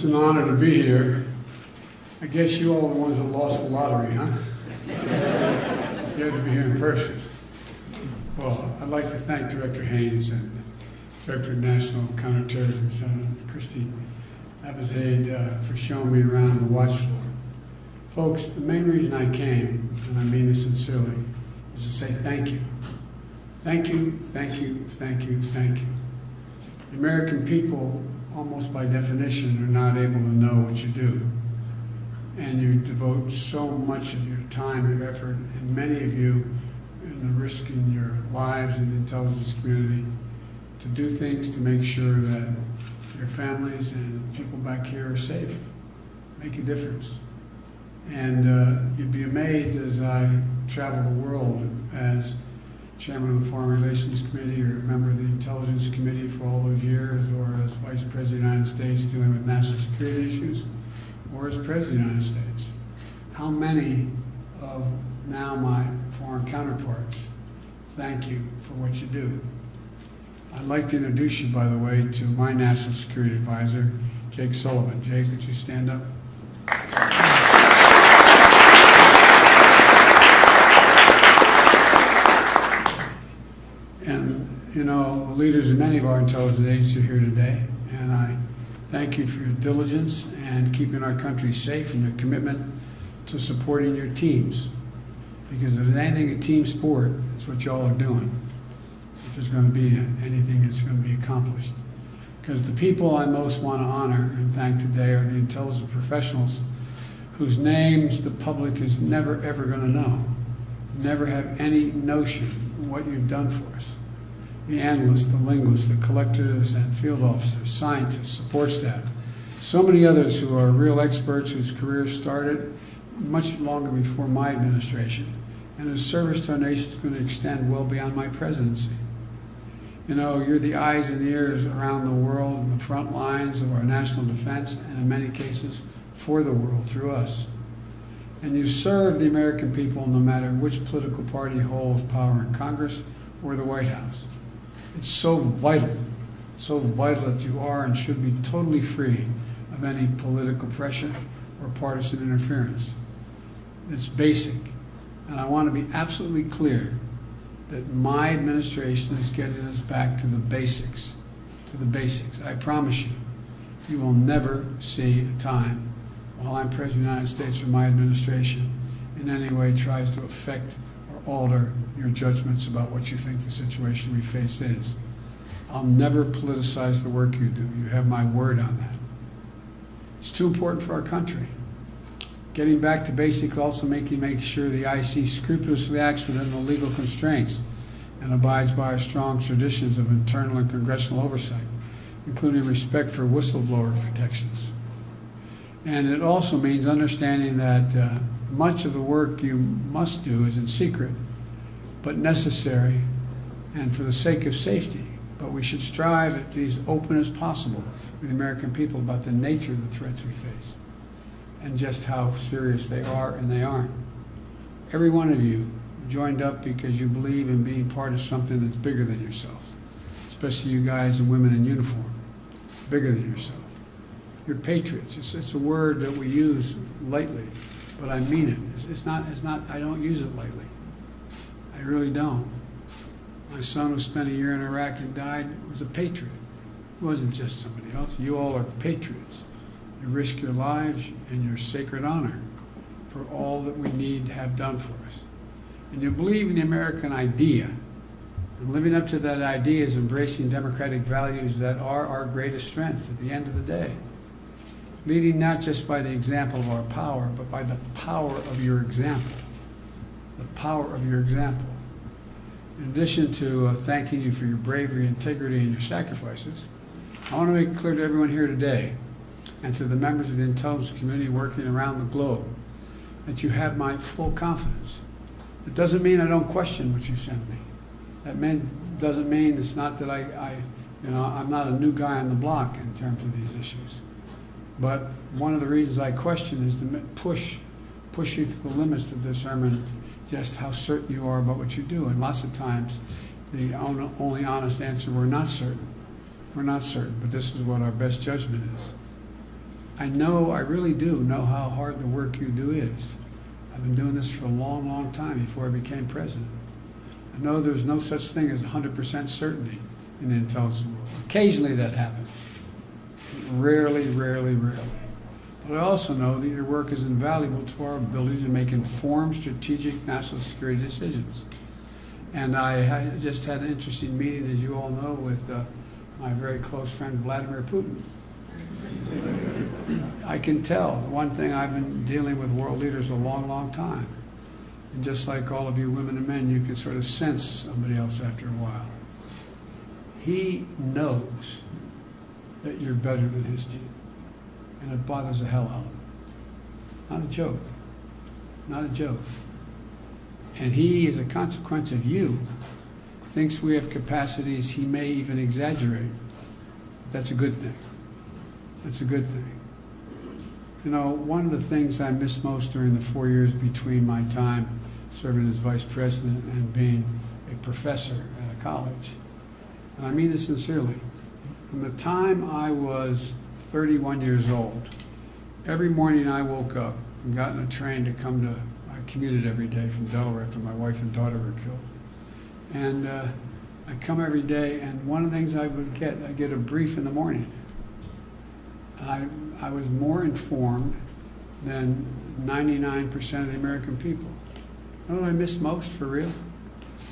an honor to be here. I guess you all are the ones that lost the lottery, huh? You had to be here in person. Well, I'd like to thank Director Haynes and Director of National Counterterrorism, Christy Abizaid, for showing me around the watch floor. Folks, the main reason I came, and I mean this sincerely, is to say thank you. Thank you, thank you, thank you, thank you. The American people, almost by definition, are not able to know what you do. And you devote so much of your time, your effort, and many of you, in the risking your lives in the intelligence community, to do things to make sure that your families and people back here are safe, make a difference. And you'd be amazed as I travel the world as Chairman of the Foreign Relations Committee or a member of the Intelligence Committee for all those years, or as Vice President of the United States dealing with national security issues, or as President of the United States. How many of now my foreign counterparts thank you for what you do? I'd like to introduce you, by the way, to my National Security Advisor, Jake Sullivan. Jake, would you stand up? And, you know, the leaders of many of our intelligence agencies are here today, and I thank you for your diligence and keeping our country safe and your commitment to supporting your teams. Because if there's anything a team sport, it's what y'all are doing. If there's going to be anything that's going to be accomplished. Because the people I most want to honor and thank today are the intelligence professionals whose names the public is never ever going to know, never have any notion of what you've done for us. The analysts, the linguists, the collectors and field officers, scientists, support staff, so many others who are real experts whose careers started much longer before my administration, and whose service to our nation is going to extend well beyond my presidency. You know, you're the eyes and ears around the world in the front lines of our national defense, and in many cases, for the world through us. And you serve the American people no matter which political party holds power in Congress or the White House. It's so vital that you are and should be totally free of any political pressure or partisan interference. It's basic. And I want to be absolutely clear that my administration is getting us back to the basics, I promise you. You will never see a time while I'm President of the United States or my administration in any way tries to affect or alter your judgments about what you think the situation we face is. I'll never politicize the work you do. You have my word on that. It's too important for our country. Getting back to basic also make sure the IC scrupulously acts within the legal constraints and abides by our strong traditions of internal and congressional oversight, including respect for whistleblower protections. And it also means understanding that much of the work you must do is in secret, but necessary and for the sake of safety. But we should strive to be as open as possible with the American people about the nature of the threats we face and just how serious they are and they aren't. Every one of you joined up because you believe in being part of something that's bigger than yourself, especially you guys and women in uniform, bigger than yourself. You're patriots. It's a word that we use lightly, but I mean it. It's not, I don't use it lightly. I really don't. My son who spent a year in Iraq and died was a patriot. He wasn't just somebody else. You all are patriots. You risk your lives and your sacred honor for all that we need to have done for us. And you believe in the American idea. And living up to that idea is embracing democratic values that are our greatest strength at the end of the day. Leading not just by the example of our power, but by the power of your example. The power of your example. In addition to thanking you for your bravery, integrity, and your sacrifices, I want to make it clear to everyone here today, and to the members of the intelligence community working around the globe, that you have my full confidence. It doesn't mean I don't question what you send me. That doesn't mean it's not that I'm not a new guy on the block in terms of these issues. But one of the reasons I question is to push you to the limits of discernment just how certain you are about what you do. And lots of times, the only honest answer, we're not certain. We're not certain, but this is what our best judgment is. I really do know how hard the work you do is. I've been doing this for a long, long time before I became president. I know there's no such thing as 100% certainty in the intelligence world. Occasionally that happens. Rarely, rarely, rarely. But I also know that your work is invaluable to our ability to make informed, strategic national security decisions. And I just had an interesting meeting, as you all know, with my very close friend Vladimir Putin. I can tell. One thing, I've been dealing with world leaders a long, long time. And just like all of you women and men, you can sort of sense somebody else after a while. He knows that you're better than his team. And it bothers the hell out of him. Not a joke. Not a joke. And he, as a consequence of you, thinks we have capacities he may even exaggerate. That's a good thing. That's a good thing. You know, one of the things I miss most during the 4 years between my time serving as vice president and being a professor at a college, and I mean this sincerely, from the time I was 31 years old, every morning I woke up and got in a train to come to, I commuted every day from Delaware after my wife and daughter were killed. And I come every day, and one of the things I'd get a brief in the morning. I was more informed than 99% of the American people. You know what I miss most, for real,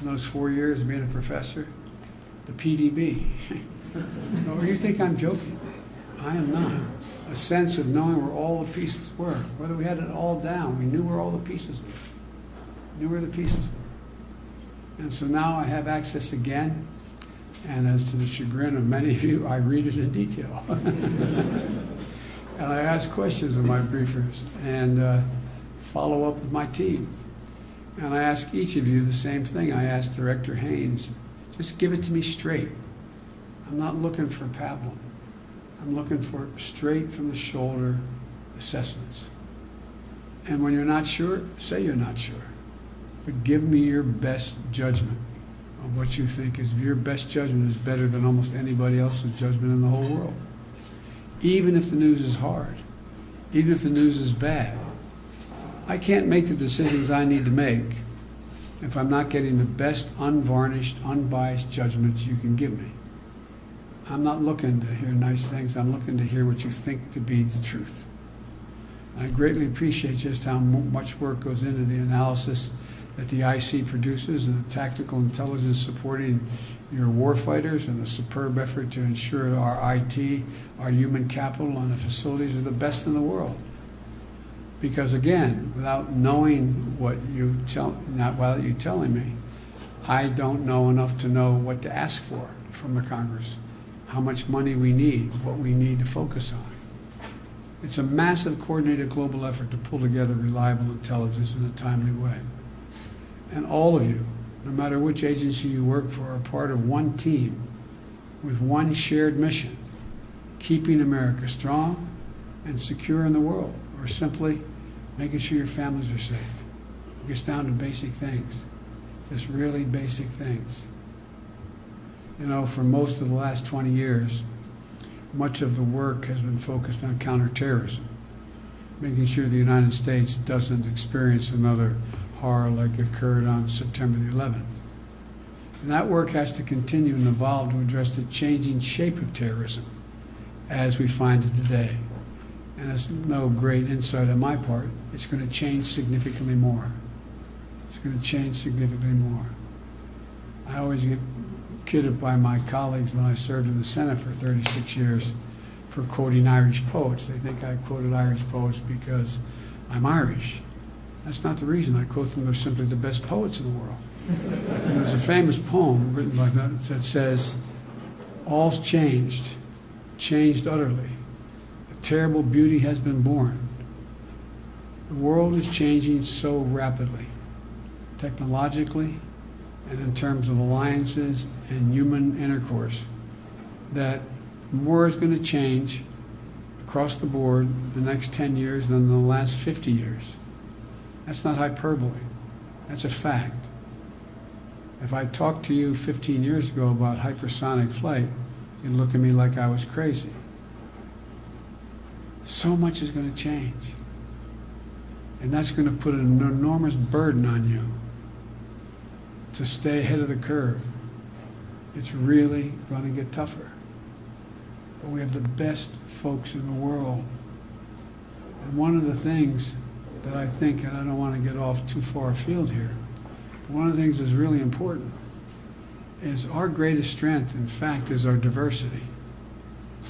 in those 4 years of being a professor? The PDB. Or you think I'm joking? I am not. A sense of knowing where all the pieces were. Whether we had it all down, we knew where all the pieces were. Knew where the pieces were. And so now I have access again, and as to the chagrin of many of you, I read it in detail. And I ask questions of my briefers and follow up with my team. And I ask each of you the same thing. I asked Director Haynes, just give it to me straight. I'm not looking for pablum. I'm looking for straight from the shoulder assessments. And when you're not sure, say you're not sure. But give me your best judgment of what you think is your best judgment is better than almost anybody else's judgment in the whole world. Even if the news is hard, even if the news is bad. I can't make the decisions I need to make if I'm not getting the best unvarnished, unbiased judgments you can give me. I'm not looking to hear nice things. I'm looking to hear what you think to be the truth. I greatly appreciate just how much work goes into the analysis that the IC produces and the tactical intelligence supporting your warfighters and the superb effort to ensure our IT, our human capital, and the facilities are the best in the world. Because again, without knowing what you without you telling me, I don't know enough to know what to ask for from the Congress, how much money we need, what we need to focus on. It's a massive coordinated global effort to pull together reliable intelligence in a timely way. And all of you, no matter which agency you work for, are part of one team with one shared mission, keeping America strong and secure in the world, or simply making sure your families are safe. It gets down to basic things, just really basic things. You know, for most of the last 20 years, much of the work has been focused on counterterrorism, making sure the United States doesn't experience another horror like occurred on September the 11th. And that work has to continue and evolve to address the changing shape of terrorism as we find it today. And it's no great insight on my part, it's going to change significantly more. It's going to change significantly more. I always get kidded by my colleagues when I served in the Senate for 36 years for quoting Irish poets. They think I quoted Irish poets because I'm Irish. That's not the reason. I quote them. They're simply the best poets in the world. And there's a famous poem written by them that says, all's changed, changed utterly. A terrible beauty has been born. The world is changing so rapidly, technologically and in terms of alliances and human intercourse, that more is going to change across the board in the next 10 years than in the last 50 years. That's not hyperbole. That's a fact. If I talked to you 15 years ago about hypersonic flight, you'd look at me like I was crazy. so much is going to change. And that's going to put an enormous burden on you to stay ahead of the curve. It's really going to get tougher. But we have the best folks in the world. And one of the things that I think, and I don't want to get off too far afield here, but one of the things that's really important is our greatest strength, in fact, is our diversity,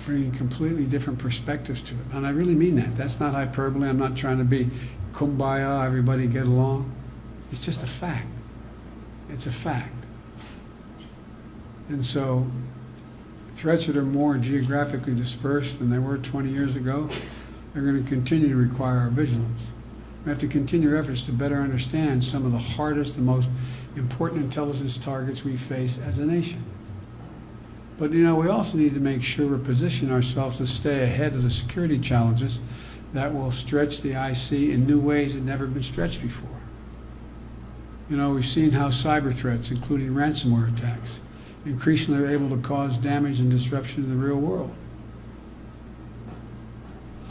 bringing completely different perspectives to it. And I really mean that. That's not hyperbole. I'm not trying to be kumbaya, everybody get along. It's just a fact. It's a fact. And so threats that are more geographically dispersed than they were 20 years ago are going to continue to require our vigilance. We have to continue our efforts to better understand some of the hardest and most important intelligence targets we face as a nation. But we also need to make sure we're positioning ourselves to stay ahead of the security challenges that will stretch the IC in new ways that never been stretched before. We've seen how cyber threats, including ransomware attacks, increasingly are able to cause damage and disruption in the real world.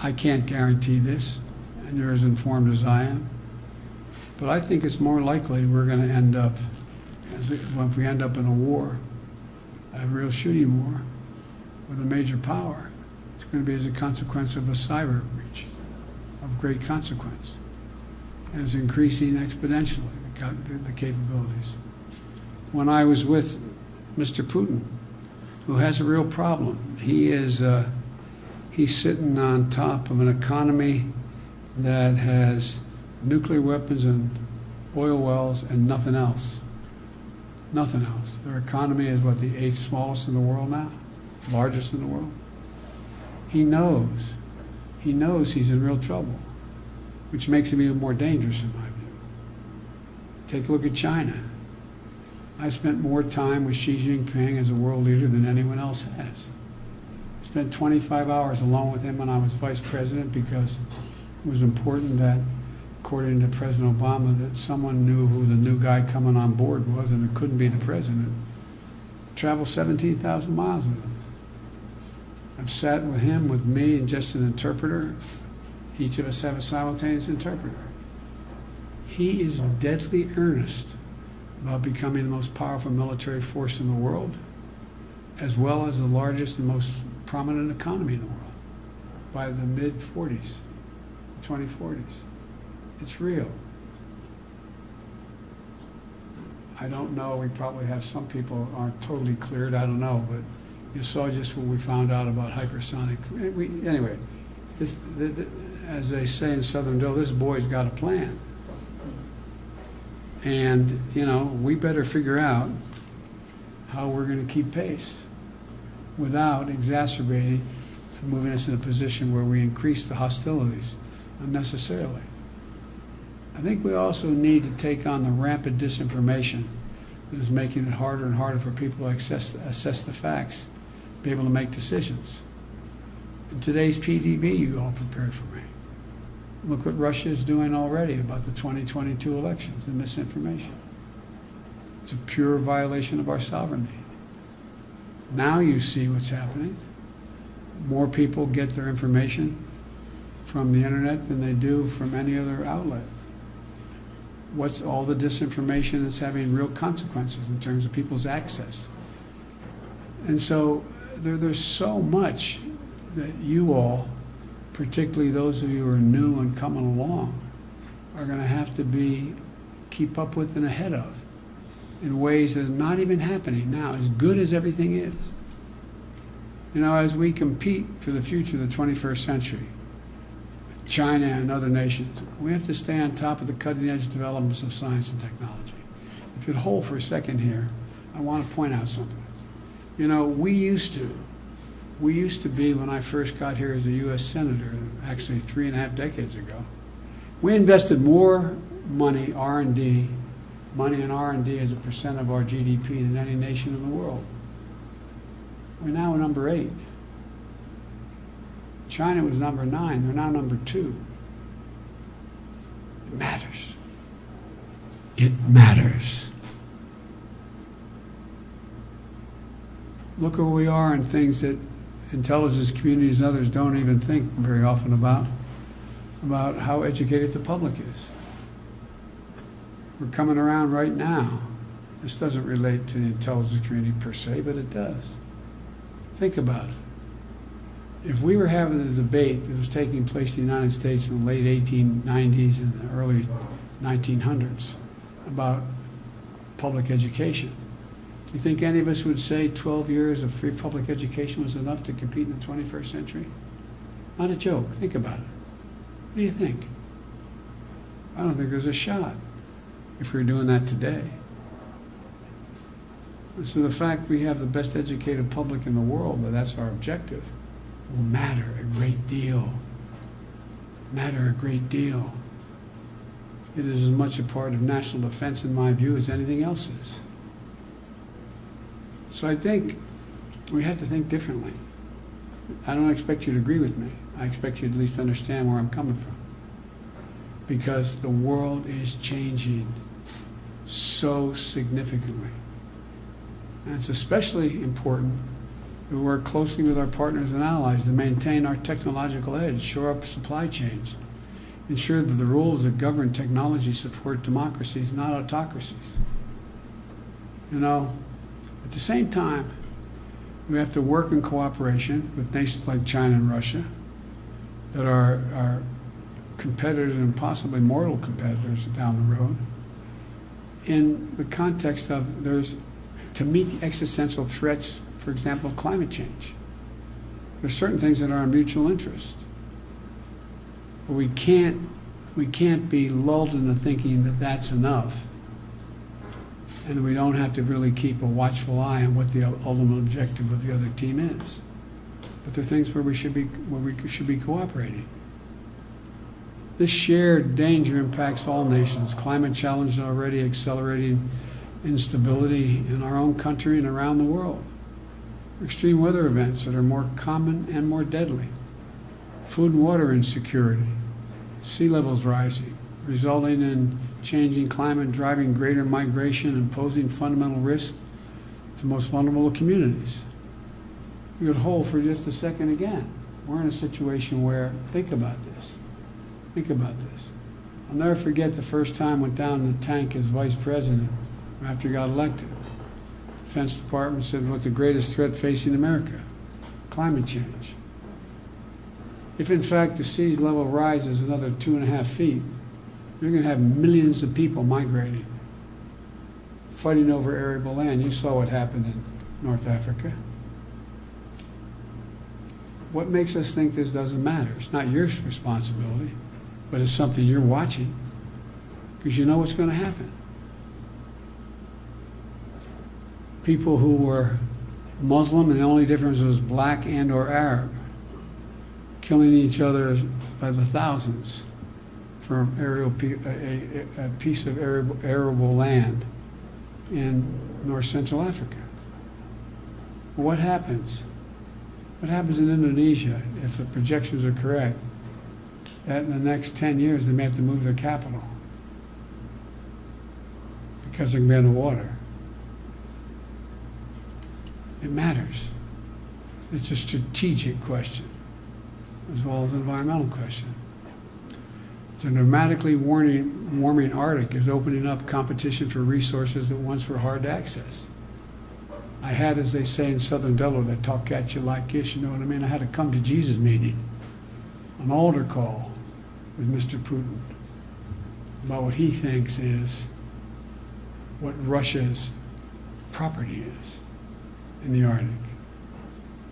I can't guarantee this, and you're as informed as I am, but I think it's more likely we're going to end up, if we end up in a war, a real shooting war with a major power, it's going to be as a consequence of a cyber breach of great consequence. And it's increasing exponentially, the capabilities. When I was with Mr. Putin, who has a real problem, he's sitting on top of an economy that has nuclear weapons and oil wells and nothing else. Nothing else. Their economy is the 8th smallest in the world now, largest in the world. He knows he's in real trouble, which makes him even more dangerous in my view. Take a look at China. I spent more time with Xi Jinping as a world leader than anyone else has. I spent 25 hours alone with him when I was vice president because it was important that, according to President Obama, that someone knew who the new guy coming on board was, and it couldn't be the president. Traveled 17,000 miles with him. I've sat with him, with me, and just an interpreter. Each of us have a simultaneous interpreter. He is deadly earnest about becoming the most powerful military force in the world, as well as the largest and most prominent economy in the world by the mid-40s, 2040s. It's real. I don't know, we probably have some people aren't totally cleared, I don't know, but you saw just what we found out about hypersonic. Anyway, as they say in Southern Dole, this boy's got a plan. And, we better figure out how we're going to keep pace without exacerbating and moving us in a position where we increase the hostilities unnecessarily. I think we also need to take on the rampant disinformation that is making it harder and harder for people to assess the facts, be able to make decisions. In today's PDB, you all prepared for me. Look what Russia is doing already about the 2022 elections and misinformation. It's a pure violation of our sovereignty. Now you see what's happening. More people get their information from the internet than they do from any other outlet. What's all the disinformation that's having real consequences in terms of people's access? And so there's so much that you all, particularly those of you who are new and coming along, are going to have to keep up with and ahead of in ways that are not even happening now, as good as everything is. As we compete for the future of the 21st century, with China and other nations, we have to stay on top of the cutting edge developments of science and technology. If you'd hold for a second here, I want to point out something. We used to be, when I first got here as a U.S. Senator, actually 3.5 decades ago, we invested more money in R&D as a percent of our GDP than any nation in the world. We're now number 8. China was number 9. They're now number 2. It matters. It matters. Look where we are in things that, intelligence communities and others don't even think very often about how educated the public is. We're coming around right now. This doesn't relate to the intelligence community per se, but it does. Think about it. If we were having a debate that was taking place in the United States in the late 1890s and the early 1900s about public education, do you think any of us would say 12 years of free public education was enough to compete in the 21st century? Not a joke. Think about it. What do you think? I don't think there's a shot if we were doing that today. So the fact we have the best educated public in the world, that's our objective, will matter a great deal. Matter a great deal. It is as much a part of national defense, in my view, as anything else is. So I think we have to think differently. I don't expect you to agree with me. I expect you to at least understand where I'm coming from. Because the world is changing so significantly. And it's especially important that we work closely with our partners and allies to maintain our technological edge, shore up supply chains, ensure that the rules that govern technology support democracies, not autocracies. You know, at the same time, we have to work in cooperation with nations like China and Russia that are competitors and possibly mortal competitors down the road in the context of to meet the existential threats, for example, of climate change. There's certain things that are in mutual interest. But we can't be lulled into thinking that that's enough and that we don't have to really keep a watchful eye on what the ultimate objective of the other team is. But there are things where we should be cooperating. This shared danger impacts all nations. Climate challenge is already accelerating instability in our own country and around the world. Extreme weather events that are more common and more deadly. Food and water insecurity. Sea levels rising, resulting in changing climate, driving greater migration and posing fundamental risk to most vulnerable communities. You could hold for just a second again. We're in a situation where, think about this. Think about this. I'll never forget the first time I went down in the tank as vice president after he got elected. The Defense Department said, what's the greatest threat facing America? Climate change. If in fact the sea level rises another 2.5 feet, you're going to have millions of people migrating, fighting over arable land. You saw what happened in North Africa. What makes us think this doesn't matter? It's not your responsibility, but it's something you're watching because you know what's going to happen. People who were Muslim and the only difference was black and or Arab, killing each other by the thousands for a piece of arable land in North Central Africa. What happens? What happens in Indonesia if the projections are correct? That in the next 10 years they may have to move their capital because there can be no water. It matters. It's a strategic question as well as an environmental question. The dramatically warming Arctic is opening up competition for resources that once were hard to access. I had, as they say in Southern Delaware, that talk at you like this, you know what I mean? I had a come to Jesus meeting, an altar call with Mr. Putin about what he thinks is what Russia's property is in the Arctic.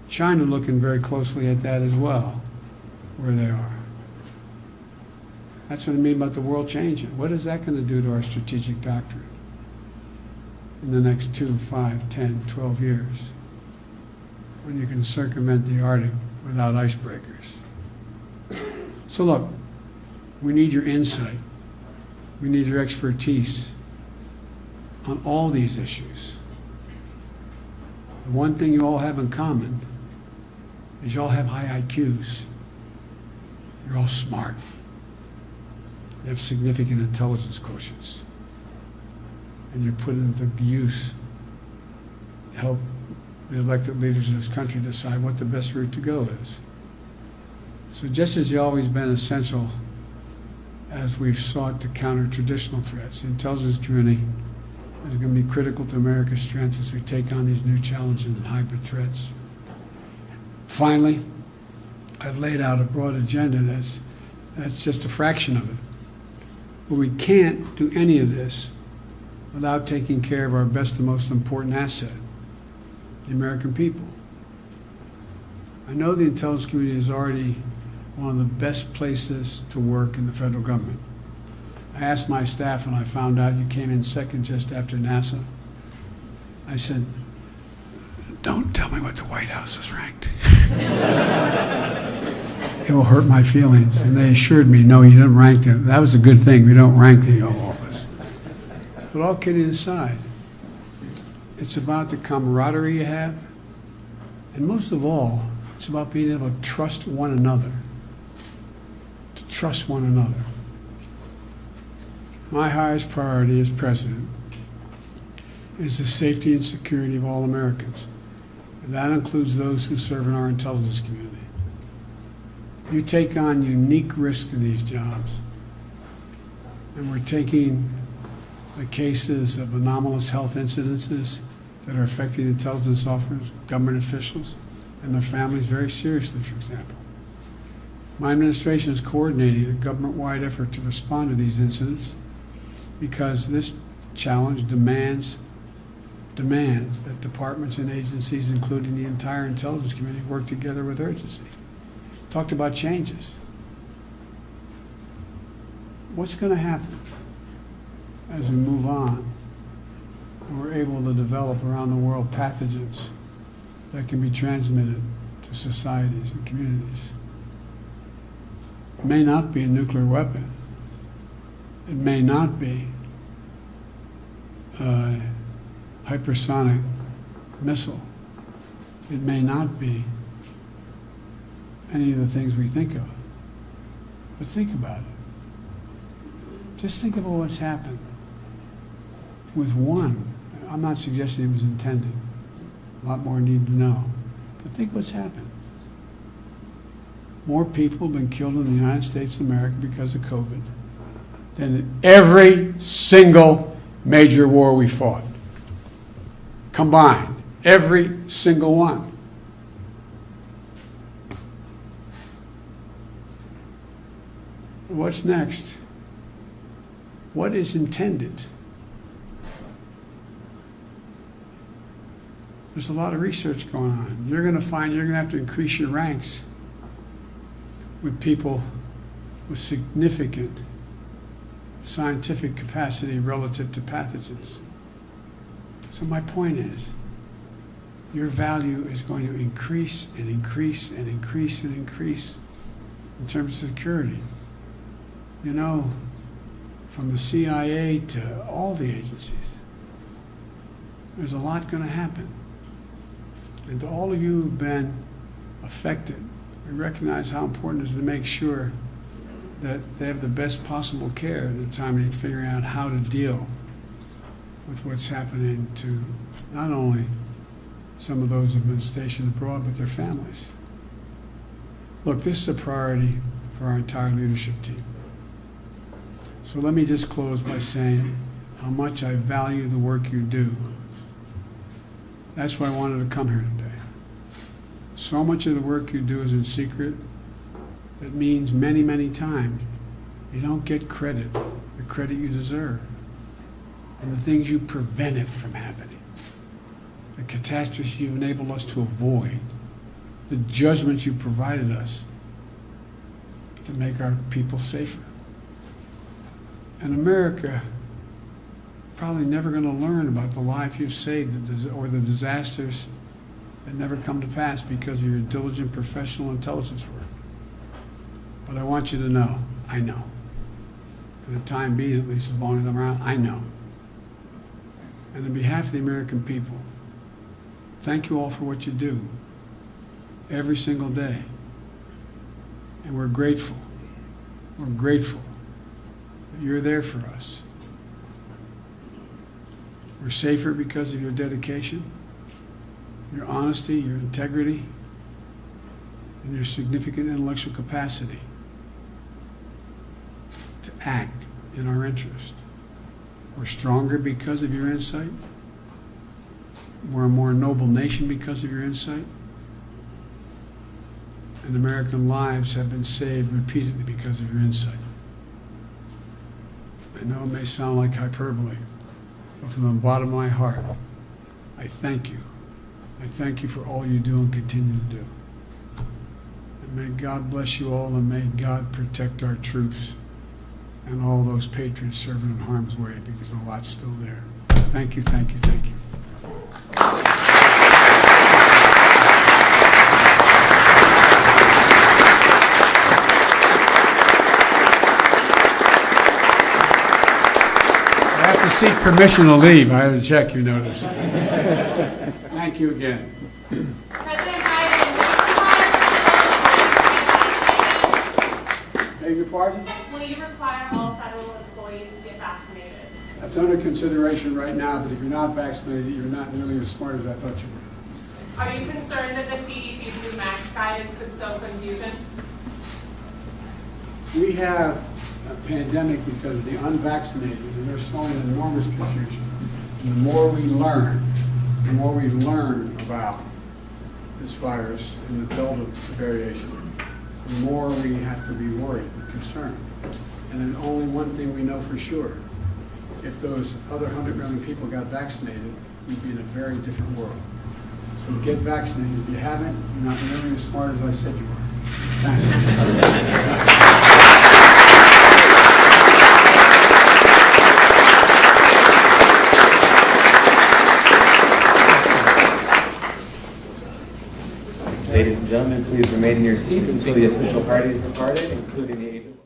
China looking very closely at that as well, where they are. That's what I mean about the world changing. What is that going to do to our strategic doctrine in the next 2, 5, 10, 12 years when you can circumvent the Arctic without icebreakers? So look, we need your insight. We need your expertise on all these issues. The one thing you all have in common is you all have high IQs. You're all smart. You have significant intelligence quotients. And you're put into use to help the elected leaders of this country decide what the best route to go is. So just as you've always been essential as we've sought to counter traditional threats, the intelligence community is going to be critical to America's strength as we take on these new challenges and hybrid threats. Finally, I've laid out a broad agenda that's just a fraction of it. But we can't do any of this without taking care of our best and most important asset, the American people. I know the intelligence community is already one of the best places to work in the federal government. I asked my staff when I found out you came in second just after NASA. I said, don't tell me what the White House is ranked. It will hurt my feelings. And they assured me, no, you didn't rank it. That was a good thing. We don't rank the Oval Office. But all kidding aside, it's about the camaraderie you have. And most of all, it's about being able to trust one another. To trust one another. My highest priority as president is the safety and security of all Americans. And that includes those who serve in our intelligence community. You take on unique risks in these jobs. And we're taking the cases of anomalous health incidences that are affecting intelligence officers, government officials, and their families very seriously, for example. My administration is coordinating a government-wide effort to respond to these incidents because this challenge demands that departments and agencies, including the entire intelligence community, work together with urgency. Talked about changes. What's going to happen as we move on and we're able to develop around the world pathogens that can be transmitted to societies and communities? It may not be a nuclear weapon. It may not be a hypersonic missile. It may not be any of the things we think of. But think about it. Just think about what's happened with one. I'm not suggesting it was intended. A lot more need to know. But think what's happened. More people have been killed in the United States of America because of COVID than in every single major war we fought. Combined. Every single one. What's next? What is intended? There's a lot of research going on. You're going to find you're going to have to increase your ranks with people with significant scientific capacity relative to pathogens. So my point is, your value is going to increase and increase and increase and increase in terms of security. You know, from the CIA to all the agencies, there's a lot going to happen. And to all of you who've been affected, we recognize how important it is to make sure that they have the best possible care at the time of figuring out how to deal with what's happening to not only some of those who've been stationed abroad, but their families. Look, this is a priority for our entire leadership team. So let me just close by saying how much I value the work you do. That's why I wanted to come here today. So much of the work you do is in secret. That means many, many times you don't get credit, the credit you deserve, and the things you prevented from happening, the catastrophes you've enabled us to avoid, the judgments you provided us to make our people safer. And America probably never going to learn about the life you've saved or the disasters that never come to pass because of your diligent professional intelligence work. But I want you to know, I know. For the time being, at least as long as I'm around, I know. And on behalf of the American people, thank you all for what you do every single day. And we're grateful. We're grateful that you're there for us. We're safer because of your dedication. your honesty, your integrity, and your significant intellectual capacity to act in our interest. We're stronger because of your insight. We're a more noble nation because of your insight. And American lives have been saved repeatedly because of your insight. I know it may sound like hyperbole, but from the bottom of my heart, I thank you. I thank you for all you do and continue to do. And may God bless you all, and may God protect our troops and all those patriots serving in harm's way, because a lot's still there. Thank you, thank you, thank you. I have to seek permission to leave. I have to check, you notice. Thank you again. President Biden, Beg your pardon? will you require all federal employees to get vaccinated? That's under consideration right now, but if you're not vaccinated, you're not nearly as smart as I thought you were. Are you concerned that the CDC's new max guidance could sow confusion? We have a pandemic because of the unvaccinated, and they're sowing enormous confusion. And the more we learn about this virus and the Delta variation, the more we have to be worried and concerned. And then only one thing we know for sure: if those other 100 million people got vaccinated, we'd be in a very different world. So get vaccinated. If you haven't, you're not nearly as smart as I said you were. Thanks. Ladies and gentlemen, please remain in your seats until the official party is departed, including the agents.